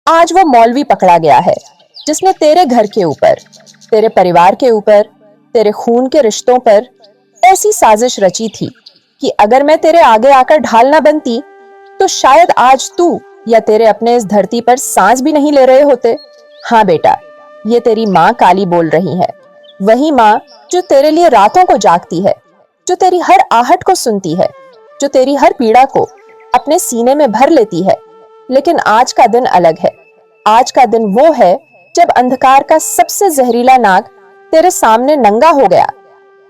आज वो मौलवी पकड़ा गया है जिसने तेरे घर के ऊपर, तेरे परिवार के ऊपर, तेरे खून के रिश्तों पर ऐसी साजिश रची थी कि अगर मैं तेरे आगे आकर ढाल ना बनती तो शायद आज तू या तेरे अपने इस धरती पर सांस भी नहीं ले रहे होते। हाँ बेटा, ये तेरी माँ काली बोल रही है। वही माँ जो तेरे लिए रातों को जागती है, जो तेरी हर आहट को सुनती है, जो तेरी हर पीड़ा को अपने सीने में भर लेती है। लेकिन आज का दिन अलग है। आज का दिन वो है जब अंधकार का सबसे जहरीला नाग तेरे सामने नंगा हो गया।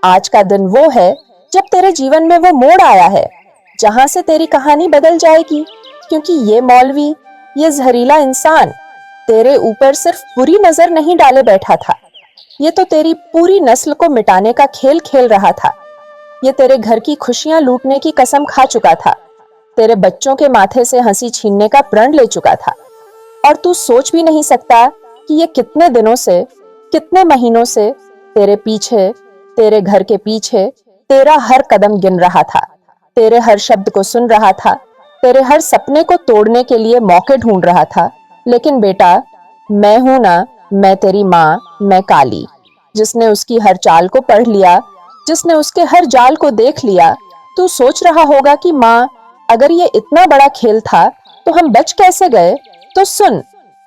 आज का दिन वो है जब तेरे जीवन में वो मोड़ आया है जहां से तेरी कहानी बदल जाएगी, क्योंकि ये मौलवी, ये जहरीला इंसान तेरे ऊपर सिर्फ बुरी नजर नहीं डाले बैठा था, ये तो तेरी पूरी नस्ल को मिटाने का खेल खेल रहा था। ये तेरे घर की खुशियां लूटने की कसम खा चुका था, तेरे बच्चों के माथे से हंसी छीनने का प्रण ले चुका था। और तू सोच भी नहीं सकता कि ये कितने दिनों से, कितने महीनों से तेरे पीछे, तेरे घर के पीछे तेरा हर कदम गिन रहा था, तेरे हर शब्द को सुन रहा था, तेरे हर सपने को तोड़ने के लिए मौके ढूंढ रहा था। लेकिन बेटा, मैं हूं ना, मैं तेरी माँ, मैं काली, जिसने उसकी हर चाल को पढ़ लिया, जिसने उसके हर जाल को देख लिया। तू सोच रहा होगा कि माँ, अगर ये इतना बड़ा खेल था तो हम बच कैसे गए? तो सुन,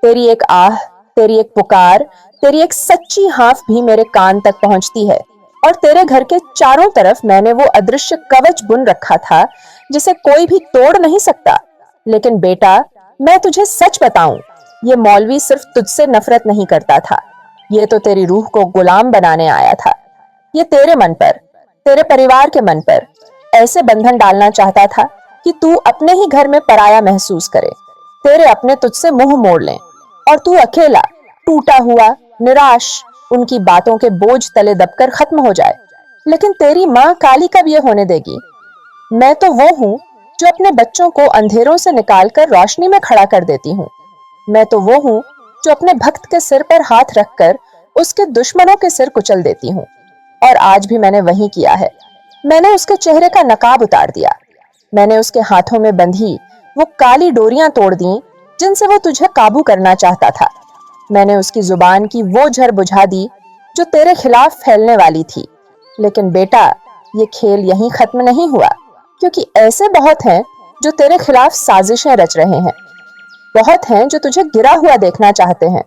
तेरी एक आह, तेरी एक पुकार, तेरी एक सच्ची हाफ भी मेरे कान तक पहुंचती है। और तेरे घर के चारों तरफ मैंने वो अदृश्य कवच बुन रखा था जिसे कोई भी तोड़ नहीं सकता। लेकिन बेटा, मैं तुझे सच बताऊं, ये मौलवी सिर्फ तुझसे नफरत नहीं करता था, ये तो तेरी रूह को गुलाम बनाने आया था। ये तेरे मन पर, तेरे परिवार के मन पर ऐसे बंधन डालना चाहता था कि तू अपने ही घर में पराया महसूस करे, तेरे अपने तुझसे मुंह मोड़ लें और तू अकेला, टूटा हुआ, निराश, उनकी बातों के बोझ तले दबकर खत्म हो जाए। लेकिन तेरी माँ काली कब ये होने देगी? मैं तो वो हूँ जो अपने बच्चों को अंधेरों से निकालकर रोशनी में खड़ा कर देती हूँ। मैं तो वो हूँ जो अपने भक्त के सिर पर हाथ रखकर उसके दुश्मनों के सिर कुचल देती हूँ। और आज भी मैंने वही किया है। मैंने उसके चेहरे का नकाब उतार दिया। मैंने उसके हाथों में बंधी वो काली डोरियां तोड़ दी जिनसे वो तुझे काबू करना चाहता था। मैंने उसकी जुबान की वो झर बुझा दी जो तेरे खिलाफ फैलने वाली थी। लेकिन बेटा, ये खेल यहीं खत्म नहीं हुआ, क्योंकि ऐसे बहुत हैं जो तेरे खिलाफ साजिशें रच रहे हैं। बहुत हैं जो तुझे गिरा हुआ देखना चाहते हैं।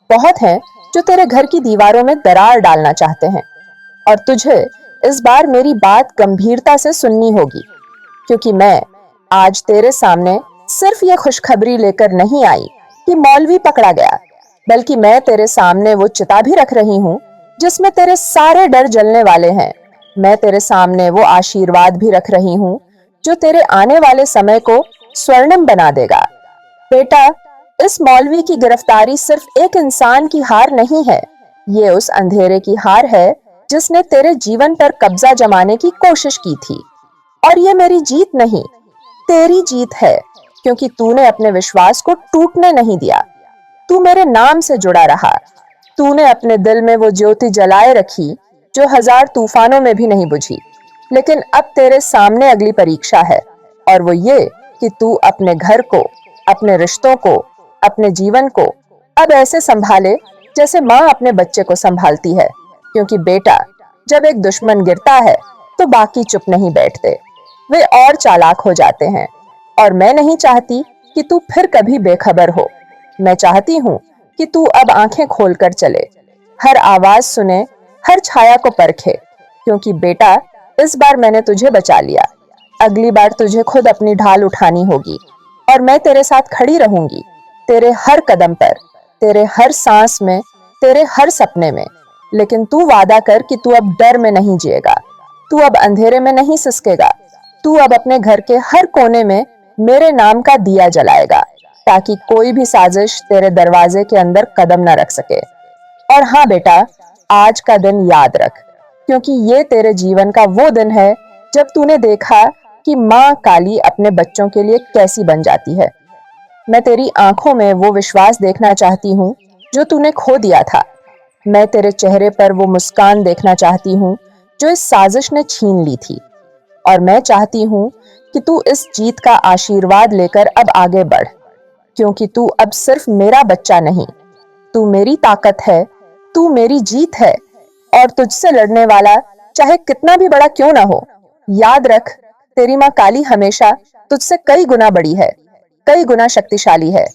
बहुत हैं जो तेरे घर की दीवारों में दरार डालना चाहते हैं। और तुझे इस बार मेरी बात गंभीरता से सुननी होगी, क्योंकि मैं आज तेरे सामने सिर्फ ये खुशखबरी लेकर नहीं आई कि मौलवी पकड़ा गया, बल्कि मैं तेरे सामने वो चिता भी रख रही हूँ जिसमें तेरे सारे डर जलने वाले हैं। मैं तेरे सामने वो आशीर्वाद भी रख रही हूँ जो तेरे आने वाले समय को स्वर्णिम बना देगा। बेटा, इस मौलवी की गिरफ्तारी सिर्फ एक इंसान की हार नहीं है, ये उस अंधेरे की हार है जिसने तेरे जीवन पर कब्जा जमाने की कोशिश की थी। और ये मेरी जीत नहीं, तेरी जीत है, क्योंकि तूने अपने विश्वास को टूटने नहीं दिया। तू मेरे नाम से जुड़ा रहा। तूने अपने दिल में वो ज्योति जलाए रखी जो हजार तूफानों में भी नहीं बुझी। लेकिन अब तेरे सामने अगली परीक्षा है, और वो ये कि तू अपने घर को, अपने रिश्तों को, अपने जीवन को अब ऐसे संभाले जैसे माँ अपने बच्चे को संभालती है। क्योंकि बेटा, जब एक दुश्मन गिरता है तो बाकी चुप नहीं बैठते, वे और चालाक हो जाते हैं। और मैं नहीं चाहती कि तू फिर कभी बेखबर हो। मैं चाहती हूँ कि तू अब आंखें खोलकर चले, हर आवाज सुने, हर छाया को परखे। क्योंकि बेटा, इस बार मैंने तुझे बचा लिया। अगली बार तुझे खुद अपनी ढाल उठानी होगी, और मैं तेरे साथ खड़ी रहूंगी, तेरे हर कदम पर, तेरे हर सांस में, तेरे हर सपने में। लेकिन तू वादा कर कि तू अब डर में नहीं जिएगा, तू अब अंधेरे में नहीं सिसकेगा, तू अब अपने घर के हर कोने में मेरे नाम का दिया जलाएगा, ताकि कोई भी साजिश तेरे दरवाजे के अंदर कदम न रख सके। और हाँ बेटा, आज का दिन याद रख, क्योंकि ये तेरे जीवन का वो दिन है जब तूने देखा कि माँ काली अपने बच्चों के लिए कैसी बन जाती है। मैं तेरी आंखों में वो विश्वास देखना चाहती हूँ जो तूने खो दिया था। मैं तेरे चेहरे पर वो मुस्कान देखना चाहती हूँ जो इस साजिश ने छीन ली थी। और मैं चाहती हूँ कि तू इस जीत का आशीर्वाद लेकर अब आगे बढ़, क्योंकि तू अब सिर्फ मेरा बच्चा नहीं, तू मेरी ताकत है, तू मेरी जीत है। और तुझसे लड़ने वाला चाहे कितना भी बड़ा क्यों ना हो, याद रख, तेरी माँ काली हमेशा तुझसे कई गुना बड़ी है, कई गुना शक्तिशाली है,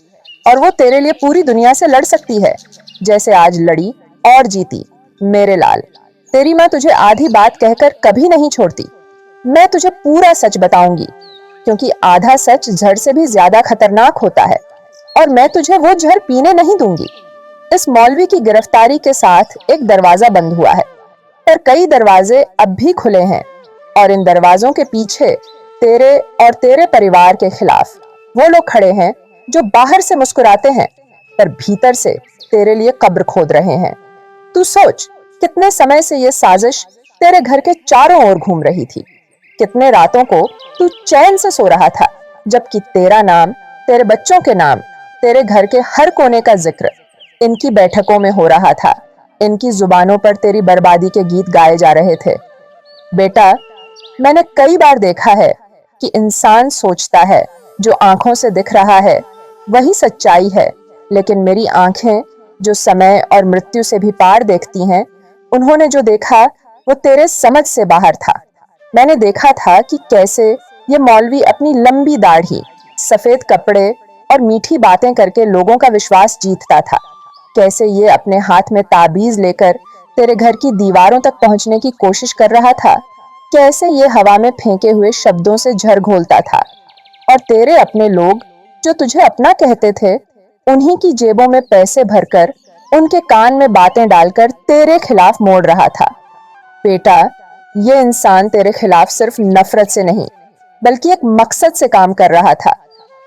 और वो तेरे लिए पूरी दुनिया से लड़ सकती है, जैसे आज लड़ी और जीती। मेरे लाल, तेरी माँ तुझे आधी बात कहकर कभी नहीं छोड़ती। मैं तुझे पूरा सच बताऊंगी, क्योंकि आधा सच जहर से भी ज्यादा खतरनाक होता है, और मैं तुझे वो जहर पीने नहीं दूंगी। इस मौलवी की गिरफ्तारी के साथ एक दरवाजा बंद हुआ है, पर कई दरवाजे अब भी खुले हैं, और इन दरवाजों के पीछे तेरे और तेरे परिवार के खिलाफ वो लोग खड़े हैं जो बाहर से मुस्कुराते हैं, पर भीतर से तेरे लिए कब्र खोद रहे हैं। तू सोच, कितने समय से ये साजिश तेरे घर के चारों ओर घूम रही थी। कितने रातों को तू चैन से सो रहा था, जबकि तेरा नाम, तेरे बच्चों के नाम, तेरे घर के हर कोने का जिक्र इनकी बैठकों में हो रहा था। इनकी जुबानों पर तेरी बर्बादी के गीत गाए जा रहे थे। बेटा, मैंने कई बार देखा है कि इंसान सोचता है जो आंखों से दिख रहा है वही सच्चाई है, लेकिन मेरी आंखें जो समय और मृत्यु से भी पार देखती हैं, उन्होंने जो देखा वो तेरे समझ से बाहर था। मैंने देखा था कि कैसे ये मौलवी अपनी लंबी दाढ़ी, सफेद कपड़े और मीठी बातें करके लोगों का विश्वास जीतता था। कैसे ये अपने हाथ में ताबीज लेकर तेरे घर की दीवारों तक पहुंचने की कोशिश कर रहा था। कैसे ये हवा में फेंके हुए शब्दों से झर घोलता था, और तेरे अपने लोग जो तुझे अपना कहते थे, उन्हीं की जेबों में पैसे भरकर उनके कान में बातें डालकर तेरे खिलाफ मोड़ रहा था। बेटा, ये इंसान तेरे खिलाफ सिर्फ नफरत से नहीं, बल्कि एक मकसद से काम कर रहा था,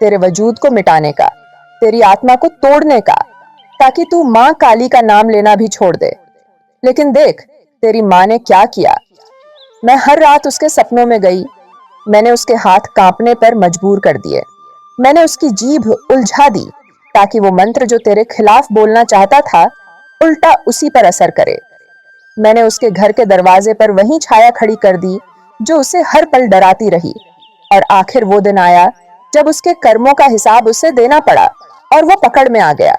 तेरे वजूद को मिटाने का, तेरी आत्मा को तोड़ने का, ताकि तू माँ काली का नाम लेना भी छोड़ दे। लेकिन देख, तेरी माँ ने क्या किया। मैं हर रात उसके सपनों में गई। मैंने उसके हाथ कांपने पर मजबूर कर दिए। मैंने उसकी जीभ उलझा दी, ताकि वो मंत्र जो तेरे खिलाफ बोलना चाहता था, उल्टा उसी पर असर करे। मैंने उसके घर के दरवाजे पर वही छाया खड़ी कर दी जो उसे हर पल डराती रही, और आखिर वो दिन आया जब उसके कर्मों का हिसाब उसे देना पड़ा और वो पकड़ में आ गया।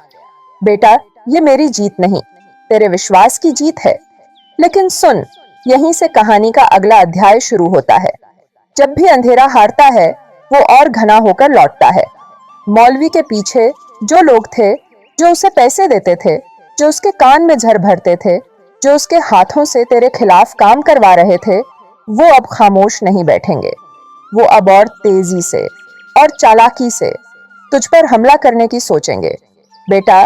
बेटा, ये मेरी जीत नहीं, तेरे विश्वास की जीत है। लेकिन सुन, यहीं से कहानी का अगला अध्याय शुरू होता है। जब भी अंधेरा हारता है, वो और घना होकर लौटता है। मौलवी के पीछे जो लोग थे, जो उसे पैसे देते थे, जो उसके कान में झर भरते थे, जो उसके हाथों से तेरे खिलाफ काम करवा रहे थे, वो अब खामोश नहीं बैठेंगे। वो अब और तेजी से और चालाकी से तुझ पर हमला करने की सोचेंगे। बेटा,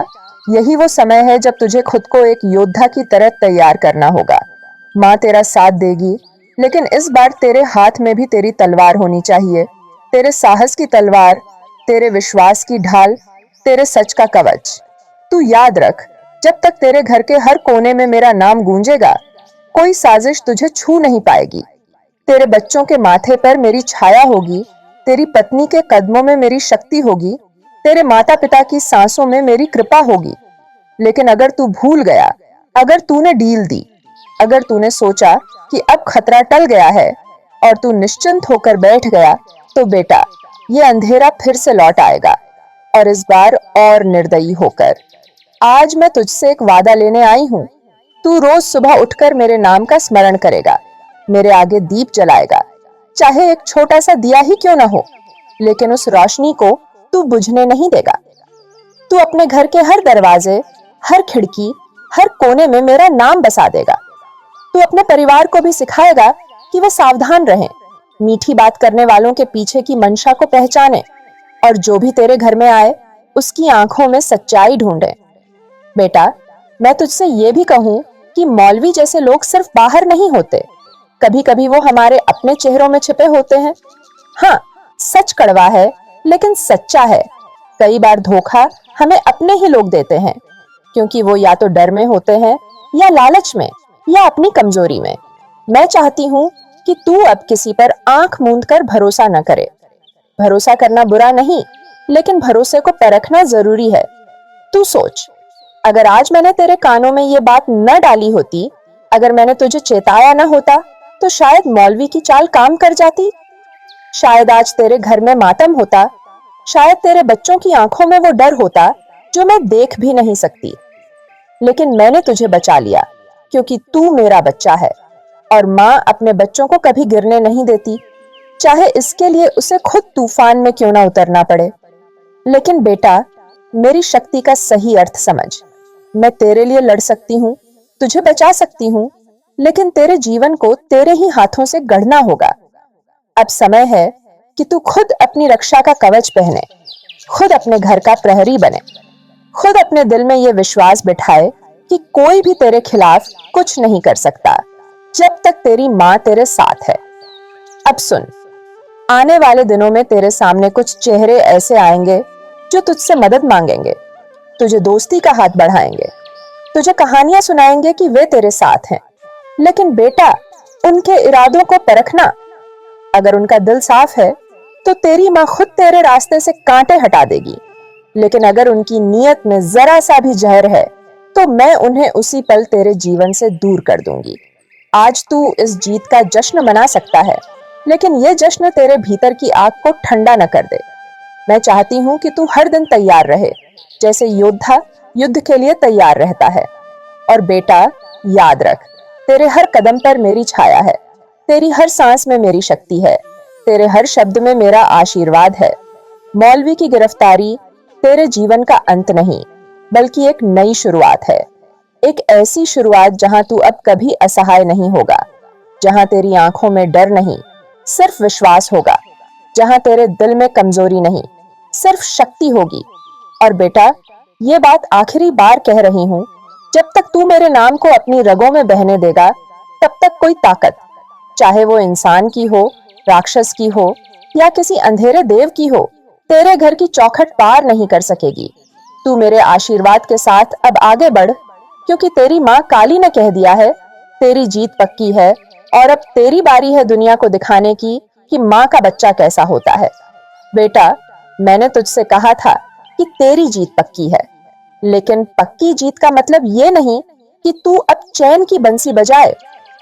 यही वो समय है जब तुझे खुद को एक योद्धा की तरह तैयार करना होगा। माँ तेरा साथ देगी, लेकिन इस बार तेरे हाथ में भी तेरी तलवार होनी चाहिए। तेरे साहस की तलवार, तेरे विश्वास की ढाल, तेरे सच का कवच। तू याद रख, जब तक तेरे घर के हर कोने में मेरा नाम गूंजेगा, कोई साजिश तुझे छू नहीं पाएगी। तेरे बच्चों के माथे पर मेरी छाया होगी, तेरी पत्नी के कदमों में मेरी शक्ति होगी, तेरे माता पिता की सांसों में मेरी कृपा होगी। लेकिन अगर तू भूल गया, अगर तूने ढील दी, अगर तूने सोचा कि अब खतरा टल गया है और तू निश्चिंत होकर बैठ गया, तो बेटा, ये अंधेरा फिर से लौट आएगा, और इस बार और निर्दयी होकर। आज मैं तुझसे एक वादा लेने आई हूँ। तू रोज सुबह उठकर मेरे नाम का स्मरण करेगा, मेरे आगे दीप जलाएगा, चाहे एक छोटा सा दिया ही क्यों ना हो, लेकिन उस रोशनी को तू बुझने नहीं देगा। तू अपने घर के हर दरवाजे, हर खिड़की, हर कोने में मेरा नाम बसा देगा। तू अपने परिवार को भी सिखाएगा कि वे सावधान रहें, मीठी बात करने वालों के पीछे की मंशा को पहचाने, और जो भी तेरे घर में आए उसकी आंखों में सच्चाई ढूंढे। बेटा, मैं तुझसे ये भी कहूँ कि मौलवी जैसे लोग सिर्फ बाहर नहीं होते, कभी कभी वो हमारे अपने चेहरों में छिपे होते हैं। हाँ, सच कड़वा है, लेकिन सच्चा है। कई बार धोखा हमें अपने ही लोग देते हैं, क्योंकि वो या तो डर में होते हैं, या लालच में, या अपनी कमजोरी में। मैं चाहती हूँ कि तू अब किसी पर आंख मूंद कर भरोसा न करे। भरोसा करना बुरा नहीं, लेकिन भरोसे को परखना जरूरी है। तू सोच, अगर आज मैंने तेरे कानों में ये बात न डाली होती, अगर मैंने तुझे चेताया न होता, तो शायद मौलवी की चाल काम कर जाती। शायद आज तेरे घर में मातम होता, शायद तेरे बच्चों की आंखों में वो डर होता जो मैं देख भी नहीं सकती, लेकिन मैंने तुझे बचा लिया क्योंकि तू मेरा बच्चा है। और माँ अपने बच्चों को कभी गिरने नहीं देती, चाहे इसके लिए उसे खुद तूफान में क्यों ना उतरना पड़े। लेकिन बेटा, मेरी शक्ति का सही अर्थ समझ। मैं तेरे लिए लड़ सकती हूँ, तुझे बचा सकती हूँ, लेकिन तेरे जीवन को तेरे ही हाथों से गढ़ना होगा। अब समय है कि तू खुद अपनी रक्षा का कवच पहने, खुद अपने घर का प्रहरी बने, खुद अपने दिल में ये विश्वास बिठाए कि कोई भी तेरे खिलाफ कुछ नहीं कर सकता जब तक तेरी माँ तेरे साथ है। अब सुन, आने वाले दिनों में तेरे सामने कुछ चेहरे ऐसे आएंगे जो तुझसे मदद मांगेंगे, तुझे दोस्ती का हाथ बढ़ाएंगे, तुझे कहानियां सुनाएंगे कि वे तेरे साथ हैं। लेकिन बेटा, उनके इरादों को परखना। अगर उनका दिल साफ है तो तेरी माँ खुद तेरे रास्ते से कांटे हटा देगी, लेकिन अगर उनकी नीयत में जरा सा भी जहर है तो मैं उन्हें उसी पल तेरे जीवन से दूर कर दूंगी। आज तू इस जीत का जश्न मना सकता है, लेकिन यह जश्न तेरे भीतर की आग को ठंडा न कर दे। मैं चाहती हूँ कि तू हर दिन तैयार रहे, जैसे योद्धा युद्ध के लिए तैयार रहता है। और बेटा, याद रख, तेरे हर कदम पर मेरी छाया है, तेरी हर सांस में मेरी शक्ति है, तेरे हर शब्द में मेरा आशीर्वाद है। मौलवी की गिरफ्तारी तेरे जीवन का अंत नहीं, बल्कि एक नई शुरुआत है। एक ऐसी शुरुआत जहां तू अब कभी असहाय नहीं होगा, जहां तेरी आंखों में डर नहीं, सिर्फ विश्वास होगा, जहां तेरे दिल में कमजोरी नहीं, सिर्फ शक्ति होगी। और बेटा, ये बात आखिरी बार कह रही हूं, जब तक तू मेरे नाम को अपनी रगों में बहने देगा, तब तक कोई ताकत, चाहे वो इंसान की हो, राक्षस की हो या किसी अंधेरे देव की हो, तेरे घर की चौखट पार नहीं कर सकेगी। तू मेरे आशीर्वाद के साथ अब आगे बढ़, क्योंकि तेरी माँ काली ने कह दिया है, तेरी जीत पक्की है। और अब तेरी बारी है दुनिया को दिखाने की कि माँ का बच्चा कैसा होता है। बेटा, मैंने तुझसे कहा था कि तेरी जीत पक्की है, लेकिन पक्की जीत का मतलब ये नहीं कि तू अब चैन की बंसी बजाए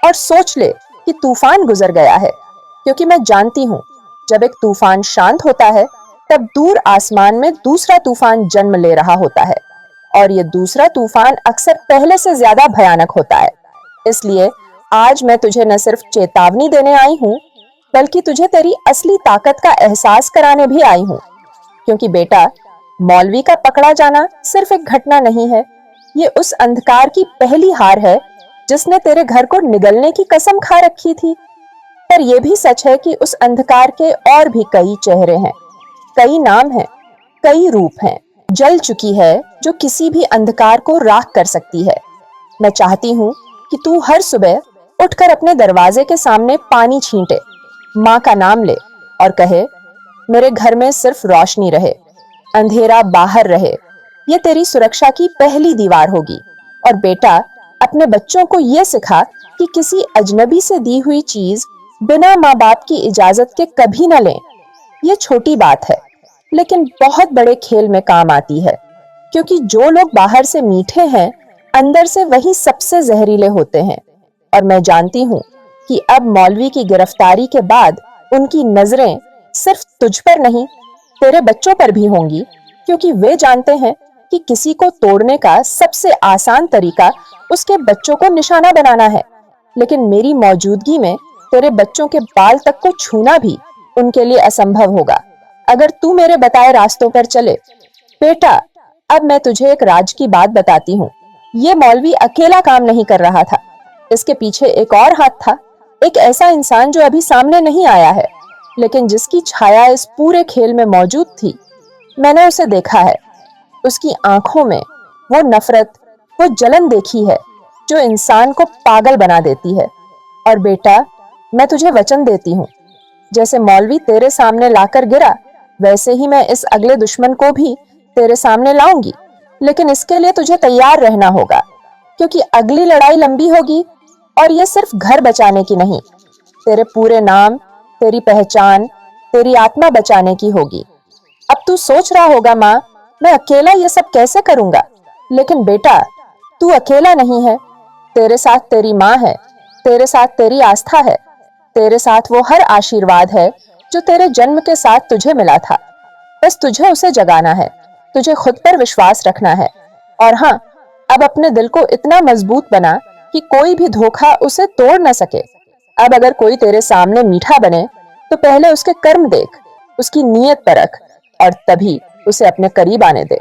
और सोच ले कि तूफान गुजर गया है, क्योंकि मैं जानती हूँ जब एक तूफान शांत होता है तब दूर आसमान में दूसरा तूफान जन्म ले रहा होता है, और ये दूसरा तूफान अक्सर पहले से ज्यादा भयानक होता है। इसलिए आज मैं तुझे न सिर्फ चेतावनी देने आई हूँ, बल्कि तुझे तेरी असली ताकत का एहसास कराने भी आई हूँ। क्योंकि बेटा, मौलवी का पकड़ा जाना सिर्फ एक घटना नहीं है, ये उस अंधकार की पहली हार है जिसने तेरे घर को निगलने की कसम खा रखी थी। पर यह भी सच है कि उस अंधकार के और भी कई चेहरे हैं, कई नाम हैं, कई रूप हैं। जल चुकी है जो किसी भी अंधकार को राख कर सकती है। मैं चाहती हूँ कि तू हर सुबह उठकर अपने दरवाजे के सामने पानी छींटे, माँ का नाम ले और कहे, मेरे घर में सिर्फ रोशनी रहे, अंधेरा बाहर रहे। ये तेरी सुरक्षा की पहली दीवार होगी। और बेटा, अपने बच्चों को ये सिखा कि किसी अजनबी से दी हुई चीज बिना माँ बाप की इजाजत के कभी न लें। ये छोटी बात है, लेकिन बहुत बड़े खेल में काम आती है, क्योंकि जो लोग बाहर से मीठे हैं, अंदर से वही सबसे जहरीले होते हैं। और मैं जानती हूँ कि अब मौलवी की गिरफ्तारी के बाद उनकी नजरें सिर्फ तुझ पर नहीं, तेरे बच्चों पर भी होंगी, क्योंकि वे जानते हैं कि किसी को तोड़ने का सबसे आसान तरीका उसके बच्चों को निशाना बनाना है। लेकिन मेरी मौजूदगी में तेरे बच्चों के बाल तक को छूना भी उनके लिए असंभव होगा, अगर तू मेरे बताए रास्तों पर चले। बेटा, अब मैं तुझे एक राज की बात बताती हूँ। ये मौलवी अकेला काम नहीं कर रहा था, इसके पीछे एक और हाथ था, एक ऐसा इंसान जो अभी सामने नहीं आया है, लेकिन जिसकी छाया इस पूरे खेल में मौजूद थी। मैंने उसे देखा है, उसकी आंखों में वो नफरत, वो जलन देखी है जो इंसान को पागल बना देती है। और बेटा, मैं तुझे वचन देती हूँ, जैसे मौलवी तेरे सामने लाकर गिरा, वैसे ही मैं इस अगले दुश्मन को भी तेरे सामने लाऊंगी। लेकिन इसके लिए तुझे तैयार रहना होगा, क्योंकि अगली लड़ाई लंबी होगी, और यह सिर्फ घर बचाने की नहीं, तेरे पूरे नाम, तेरी पहचान, तेरी आत्मा बचाने की होगी। अब तू सोच रहा होगा, माँ, मैं अकेला ये सब कैसे करूंगा? लेकिन बेटा, तू अकेला नहीं है। तेरे साथ तेरी माँ है, तेरे साथ तेरी आस्था है, तेरे साथ वो हर आशीर्वाद है जो तेरे जन्म के साथ तुझे मिला था। बस तुझे उसे जगाना है, तुझे खुद पर विश्वास रखना है। और हाँ, अब अपने दिल को इतना मजबूत बना कि कोई भी धोखा उसे तोड़ न सके। अब अगर कोई तेरे सामने मीठा बने तो पहले उसके कर्म देख, उसकी नीयत परख, और तभी उसे अपने करीब आने दे।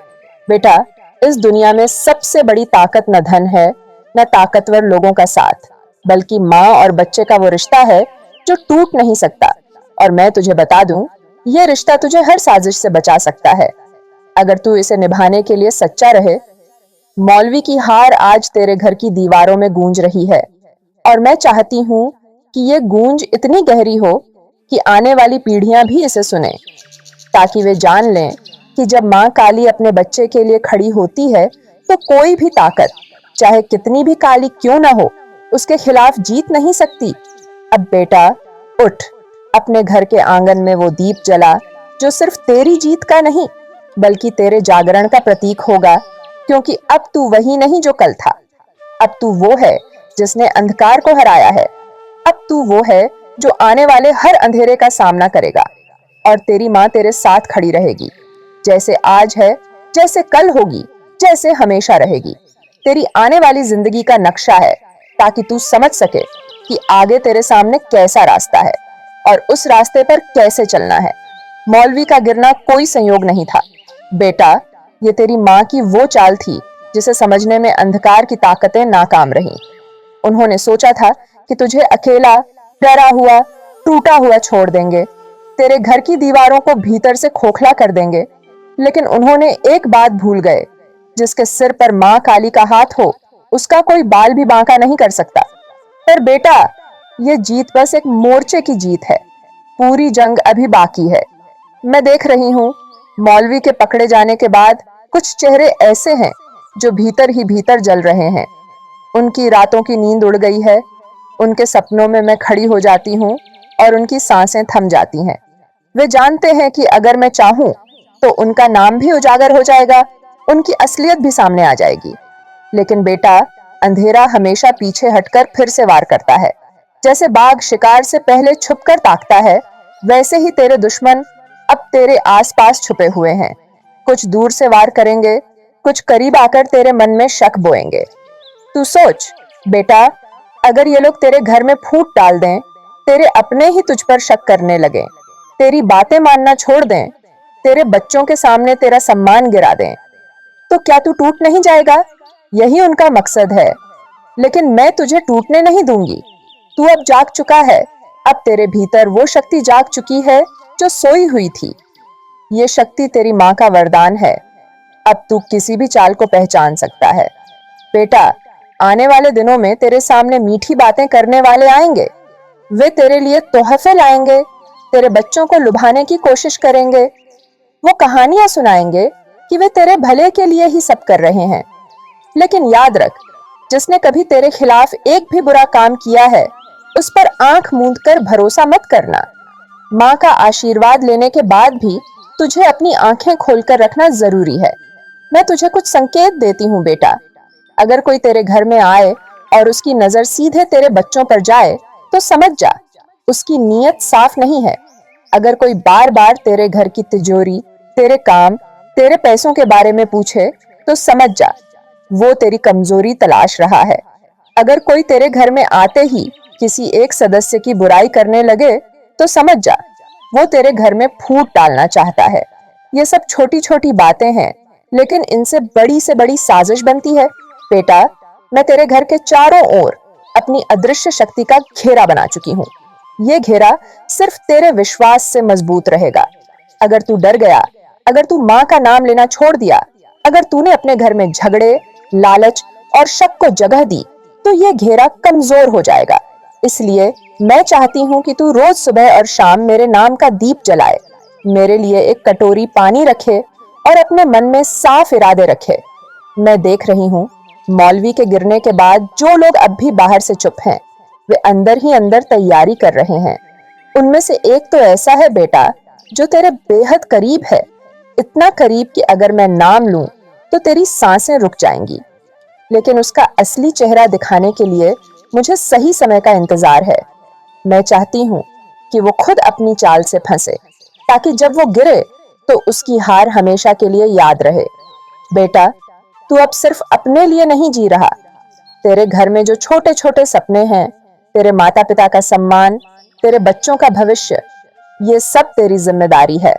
बेटा, इस दुनिया में सबसे बड़ी ताकत न धन है, न ताकतवर लोगों का साथ, बल्कि माँ और बच्चे का वो रिश्ता है जो टूट नहीं सकता। और मैं तुझे बता दूं, ये रिश्ता तुझे हर साजिश से बचा सकता है, अगर तू इसे निभाने के लिए सच्चा रहे। मौलवी की हार आज तेरे घर की दीवारों में गूंज रही है, और मैं चाहती हूँ कि ये गूंज इतनी गहरी हो कि आने वाली पीढ़ियां भी इसे सुने, ताकि वे जान लें कि जब माँ काली अपने बच्चे के लिए खड़ी होती है तो कोई भी ताकत, चाहे कितनी भी काली क्यों ना हो, उसके खिलाफ जीत नहीं सकती। अब बेटा, उठ, अपने घर के आंगन में वो दीप जला जो सिर्फ तेरी जीत का नहीं बल्कि तेरे जागरण का प्रतीक होगा, क्योंकि अब तू वही नहीं जो कल था। अब तू वो है जिसने अंधकार को हराया है। अब तू वो है जो आने वाले हर अंधेरे का सामना करेगा, और तेरी माँ तेरे साथ खड़ी रहेगी, जैसे आज है, जैसे कल होगी, जैसे हमेशा रहेगी। तेरी आने वाली जिंदगी का नक्शा है, ताकि तू समझ सके कि आगे तेरे सामने कैसा रास्ता है और उस रास्ते पर कैसे चलना है। मौलवी का गिरना कोई संयोग नहीं था बेटा, ये तेरी माँ की वो चाल थी जिसे समझने में अंधकार की ताकतें नाकाम रहीं। उन्होंने सोचा था कि तुझे अकेला, डरा हुआ, टूटा हुआ छोड़ देंगे, तेरे घर की दीवारों को भीतर से खोखला कर देंगे, लेकिन उन्होंने एक बात भूल गए, जिसके सिर पर माँ काली का हाथ हो, उसका कोई बाल भी बांका नहीं कर सकता। पर बेटा, ये जीत बस एक मोर्चे की जीत है, पूरी जंग अभी बाकी है। मैं देख रही हूँ, मौलवी के पकड़े जाने के बाद कुछ चेहरे ऐसे हैं जो भीतर ही भीतर जल रहे हैं। उनकी रातों की नींद उड़ गई है, उनके सपनों में मैं खड़ी हो जाती हूँ और उनकी सांसें थम जाती हैं। वे जानते हैं कि अगर मैं चाहूं तो उनका नाम भी उजागर हो जाएगा, उनकी असलियत भी सामने आ जाएगी। लेकिन बेटा, अंधेरा हमेशा पीछे हटकर फिर से वार करता है। जैसे बाघ शिकार से पहले छुपकर ताकता है, वैसे ही तेरे दुश्मन अब तेरे आसपास छुपे हुए हैं। कुछ दूर से वार करेंगे, कुछ करीब आकर तेरे मन में शक बोएंगे। तू सोच बेटा, अगर ये लोग तेरे घर में फूट डाल दें, तेरे अपने ही तुझ पर शक करने लगे, तेरी बातें मानना छोड़ दें, तेरे बच्चों के सामने तेरा सम्मान गिरा दें, तो क्या तू टूट नहीं जाएगा? यही उनका मकसद है, लेकिन मैं तुझे टूटने नहीं दूंगी। तू अब जाग चुका है, अब तेरे भीतर वो शक्ति जाग चुकी है जो सोई हुई थी। ये शक्ति तेरी माँ का वरदान है। अब तू किसी भी चाल को पहचान सकता है। बेटा, आने वाले दिनों में तेरे सामने मीठी बातें करने वाले आएंगे। वे तेरे लिए तोहफे लाएंगे, तेरे बच्चों को लुभाने की कोशिश करेंगे। वो कहानियां सुनाएंगे कि वे तेरे भले के लिए ही सब कर रहे हैं। लेकिन याद रख, जिसने कभी तेरे खिलाफ एक भी बुरा काम किया है, उस पर आंख मूंद कर भरोसा मत करना। माँ का आशीर्वाद लेने के बाद भी तुझे अपनी आंखें खोलकर रखना जरूरी है। मैं तुझे कुछ संकेत देती हूँ बेटा। अगर कोई तेरे घर में आए और उसकी नजर सीधे तेरे बच्चों पर जाए, तो समझ जा, उसकी नीयत साफ नहीं है। अगर कोई बार बार तेरे घर की तिजोरी, तेरे काम, तेरे पैसों के बारे में पूछे, तो समझ जा, वो तेरी कमजोरी तलाश रहा है। अगर कोई तेरे घर में आते ही किसी एक सदस्य की बुराई करने लगे, तो समझ जा, वो तेरे घर में फूट डालना चाहता है। ये सब छोटी छोटी बातें हैं, लेकिन इनसे बड़ी से बड़ी साजिश बनती है। बेटा, मैं तेरे घर के चारों ओर अपनी अदृश्य शक्ति का घेरा बना चुकी हूँ। ये घेरा सिर्फ तेरे विश्वास से मजबूत रहेगा। अगर तू डर गया, अगर तू माँ का नाम लेना छोड़ दिया, अगर तूने अपने घर में झगड़े, लालच और शक को जगह दी, तो ये घेरा कमजोर हो जाएगा। इसलिए मैं चाहती हूँ कि तू रोज सुबह और शाम मेरे नाम का दीप जलाए, मेरे लिए एक कटोरी पानी रखे और अपने मन में साफ इरादे रखे। मैं देख रही हूँ, मौलवी के गिरने के बाद जो लोग अब भी बाहर से चुप हैं, वे अंदर ही अंदर तैयारी कर रहे हैं। उनमें से एक तो ऐसा है बेटा, जो तेरे बेहद करीब है, इतना करीब कि अगर मैं नाम लूं तो तेरी सांसें रुक जाएंगी। लेकिन उसका असली चेहरा दिखाने के लिए मुझे सही समय का इंतजार है। मैं चाहती हूँ कि वो खुद अपनी चाल से फंसे, ताकि जब वो गिरे तो उसकी हार हमेशा के लिए याद रहे। बेटा, तू अब सिर्फ अपने लिए नहीं जी रहा। तेरे घर में जो छोटे छोटे सपने हैं, तेरे माता पिता का सम्मान, तेरे बच्चों का भविष्य, ये सब तेरी जिम्मेदारी है।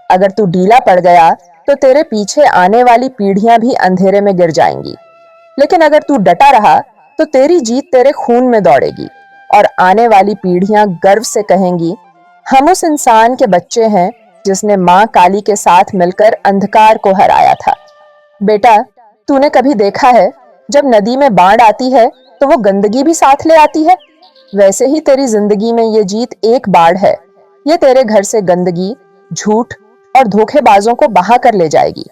अगर तू ढीला पड़ गया तो तेरे पीछे आने वाली पीढ़ियां भी अंधेरे में गिर जाएंगी। लेकिन अगर तू डटा रहा तो तेरी जीत तेरे खून में दौड़ेगी और आने वाली पीढ़ियां गर्व से कहेंगी, हम उस इंसान के बच्चे हैं जिसने मां काली के साथ मिलकर अंधकार को हराया था। बेटा, तूने कभी देखा है जब नदी में बाढ़ आती है तो वो गंदगी भी साथ ले आती है? वैसे ही तेरी जिंदगी में ये जीत एक बाढ़ है। ये तेरे घर से गंदगी, झूठ और धोखेबाजों को बहा कर ले जाएगी।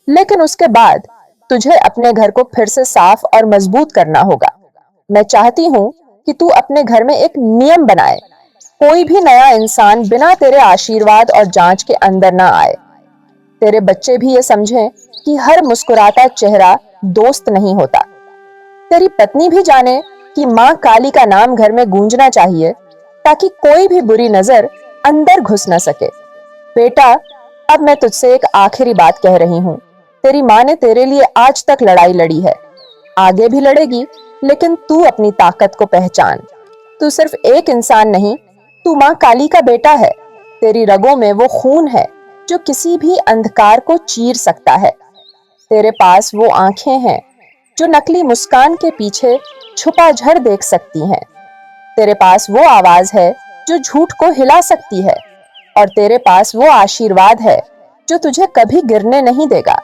लेकिन उसके बाद तुझे अपने घर को फिर से साफ और मजबूत करना होगा। मैं चाहती हूँ कि तू अपने घर में एक नियम बनाए, कोई भी नया इंसान बिना तेरे आशीर्वाद और जांच के अंदर ना आए। तेरे बच्चे भी ये समझें कि हर मुस्कुराता चेहरा दोस्त नहीं होता। तेरी पत्नी भी जाने कि मां काली का नाम घर में गूंजना चाहिए ताकि कोई भी बुरी नजर अंदर घुस न सके। बेटा, अब मैं तुझसे एक आखिरी बात कह रही हूँ। तेरी माँ ने तेरे लिए आज तक लड़ाई लड़ी है, आगे भी लड़ेगी, लेकिन तू अपनी ताकत को पहचान। तू सिर्फ एक इंसान नहीं, तू माँ काली का बेटा है। तेरी रगों में वो खून है जो किसी भी अंधकार को चीर सकता है। तेरे पास वो आंखें हैं जो नकली मुस्कान के पीछे छुपा झड़ देख सकती हैं। तेरे पास वो आवाज है जो झूठ को हिला सकती है, और तेरे पास वो आशीर्वाद है जो तुझे कभी गिरने नहीं देगा।